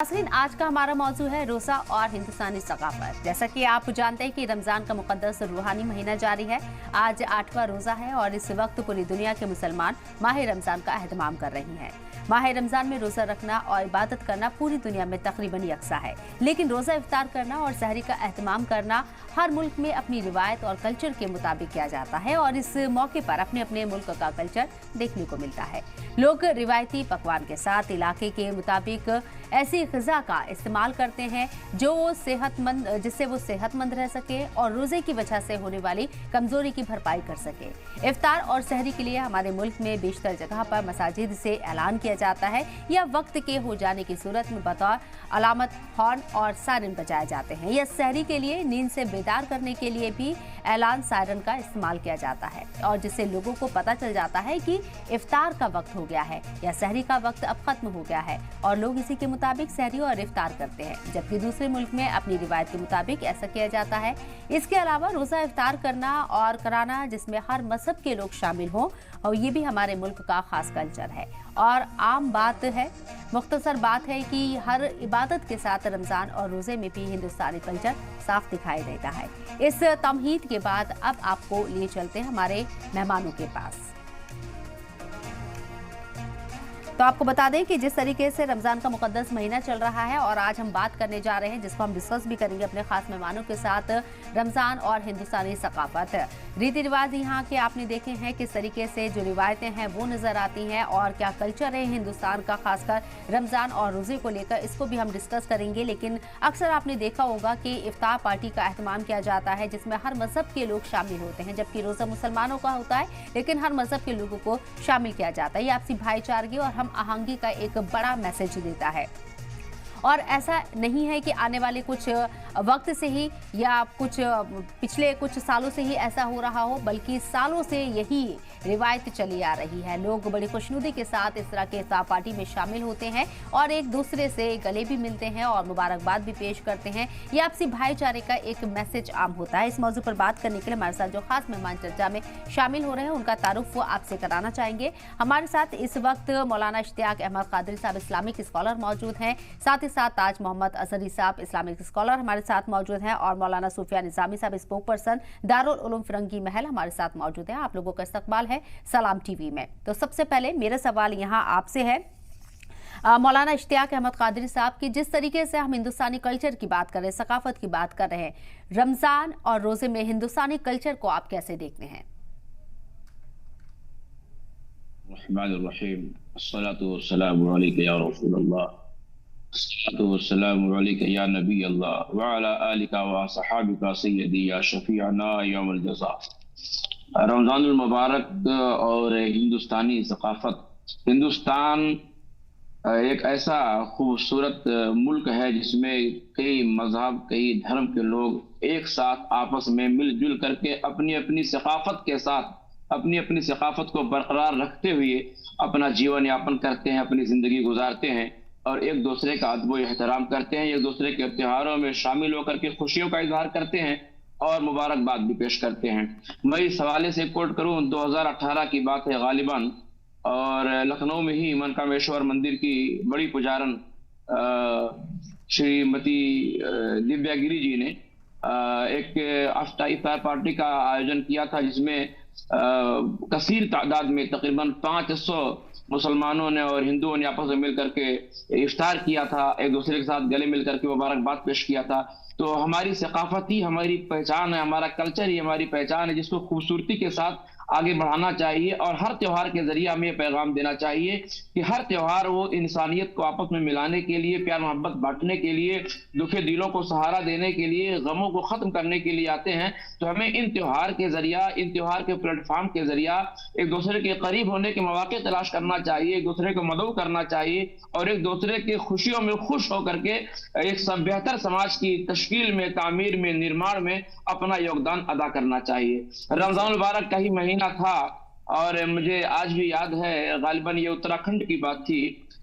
नाज़रीन, आज का हमारा मौजू है रोज़ा और हिंदुस्तानी सकाफत। जैसा कि आप जानते हैं कि रमज़ान का मुक़द्दस रूहानी महीना जारी है। आज 8वां रोज़ा है और इस वक्त पूरी दुनिया के मुसलमान माह रमज़ान का एहतमाम कर रही हैं। माह रमज़ान में रोज़ा रखना और इबादत करना पूरी दुनिया में तकरीबन यकसा है, लेकिन रोज़ा इफ्तार करना और सहरी का एहतमाम करना हर मुल्क में अपनी रिवायत और कल्चर के मुताबिक किया जाता है और इस मौके पर अपने अपने मुल्क का कल्चर देखने को मिलता है। लोग रिवायती पकवान के साथ इलाके के मुताबिक ऐसी ग़िज़ा का इस्तेमाल करते हैं जिससे वो सेहतमंद रह सके और रोज़े की वजह से होने वाली कमज़ोरी की भरपाई कर सके। इफ्तार और सहरी के लिए हमारे मुल्क में बेशतर जगह पर मसाजिद से ऐलान किया जाता है या वक्त के हो जाने की सूरत में बतौर अलामत हॉर्न और सायरन बजाए जाते हैं। या सहरी के लिए नींद से बेदार करने के लिए भी ऐलान सायरन का इस्तेमाल किया जाता है और जिससे लोगों को पता चल जाता है कि इफ्तार का वक्त हो गया है या सहरी का वक्त अब खत्म हो गया है और लोग इसी के मुताबिक सहरी और इफ्तार करते हैं, जबकि दूसरे मुल्क में अपनी रिवायत के मुताबिक ऐसा किया जाता है। इसके अलावा रोज़ा इफ्तार करना और कराना जिसमें हर मजहब के लोग शामिल हों और ये भी हमारे मुल्क का खास कल्चर है और आम बात है, मुख्तसर बात है कि हर इबादत के साथ रमज़ान और रोज़े में भी हिंदुस्तानी कल्चर साफ दिखाई देता है। इस तमहीद के बाद अब आपको लिए चलते हैं हमारे मेहमानों के पास। तो आपको बता दें कि जिस तरीके से रमज़ान का मुक़द्दस महीना चल रहा है और आज हम बात करने जा रहे हैं, जिसको हम डिस्कस भी करेंगे अपने खास मेहमानों के साथ, रमज़ान और हिंदुस्तानी सकाफत। रीति रिवाज यहाँ के आपने देखे हैं, किस तरीके से जो रिवायतें हैं वो नज़र आती हैं और क्या कल्चर है हिंदुस्तान का खासकर रमज़ान और रोज़े को लेकर, इसको भी हम डिस्कस करेंगे। लेकिन अक्सर आपने देखा होगा कि इफ्तार पार्टी का एहतमाम किया जाता है जिसमें हर मज़हब के लोग शामिल होते हैं, जबकि रोज़ा मुसलमानों का होता है लेकिन हर मज़हब के लोगों को शामिल किया जाता है। ये आपसी भाईचारगी और हम आहंगी का एक बड़ा मैसेज देता है और ऐसा नहीं है कि आने वाले कुछ वक्त से ही या कुछ पिछले कुछ सालों से ही ऐसा हो रहा हो, बल्कि सालों से यही रिवायत चली आ रही है। लोग बड़ी खुशनुदी के साथ इस तरह के इफ्तार पार्टी में शामिल होते हैं और एक दूसरे से गले भी मिलते हैं और मुबारकबाद भी पेश करते हैं। यह आपसी भाईचारे का एक मैसेज आम होता है। इस मौजू पर बात करने के लिए हमारे साथ जो खास मेहमान चर्चा में शामिल हो रहे हैं उनका तारुफ वो आपसे कराना चाहेंगे। हमारे साथ इस वक्त मौलाना इश्तियाक अहमद कादरी साहब इस्लामिक स्कॉलर मौजूद हैं, साथ ही साथ ताज मोहम्मद अजहरी साहब इस्लामिक स्कॉलर हमारे साथ मौजूद हैं और मौलाना सूफिया निजामी साहब स्पोक पर्सन दारुल उलूम फिरंगी महल हमारे साथ मौजूद हैं। आप लोगों का इस्तकबाल है सलाम टीवी में। तो सबसे पहले मेरा सवाल यहाँ आपसे है मौलाना इश्तियाक अहमद कादरी साहब की, जिस तरीके से हम हिंदुस्तानी कल्चर की बात कर रहे हैं, सकाफत की बात कर रहे हैं, रमजान और रोजे में हिंदुस्तानी कल्चर को आप कैसे देखते हैं? अस्सलातु वस्सलामु अलैका या रसूलल्लाह, अस्सलातु वस्सलामु अलैका या नबी अल्लाह व अला आलिका व सहाबिका सय्यदी या शफीअना यौमुल जज़ा। रमज़ानुल मुबारक और हिंदुस्तानी सकाफत। हिंदुस्तान एक ऐसा खूबसूरत मुल्क है जिसमें कई मजहब, कई धर्म के लोग एक साथ आपस में मिलजुल करके अपनी अपनी सकाफत के साथ अपनी अपनी सकाफत को बरकरार रखते हुए अपना जीवन यापन करते हैं, अपनी ज़िंदगी गुजारते हैं और एक दूसरे का अदब व एहतराम करते हैं, एक दूसरे के त्योहारों में शामिल होकर के खुशियों का इजहार करते हैं और मुबारकबाद भी पेश करते हैं। मैं इस हवाले से कोट करूं, 2018 की बात है गालिबन, और लखनऊ में ही मनकामेश्वर मंदिर की बड़ी पुजारन श्रीमती दिव्यागिरी जी ने एक इफ्तार पार्टी का आयोजन किया था जिसमें कसीर तादाद में तकरीबन 500 मुसलमानों ने और हिंदुओं ने आपस में मिलकर के इफ्तार किया था, एक दूसरे के साथ गले मिलकर के मुबारकबाद पेश किया था। तो हमारी सकाफत ही हमारी पहचान है, हमारा कल्चर ही हमारी पहचान है, जिसको खूबसूरती के साथ आगे बढ़ाना चाहिए और हर त्योहार के जरिए हमें पैगाम देना चाहिए कि हर त्योहार वो इंसानियत को आपस में मिलाने के लिए, प्यार मोहब्बत बांटने के लिए, दुखे दिलों को सहारा देने के लिए, गमों को खत्म करने के लिए आते हैं। तो हमें इन त्योहार के जरिया, इन त्योहार के प्लेटफॉर्म के जरिया एक दूसरे के करीब होने के मौके तलाश करना चाहिए, एक दूसरे को मदद करना चाहिए और एक दूसरे की खुशियों में खुश होकर के एक बेहतर समाज की तश्कील में, तामीर में, निर्माण में अपना योगदान अदा करना चाहिए। रमजान मुबारक का ही महीना था और मुझे आज भी याद है, गालिबन ये उत्तराखंड की बात थी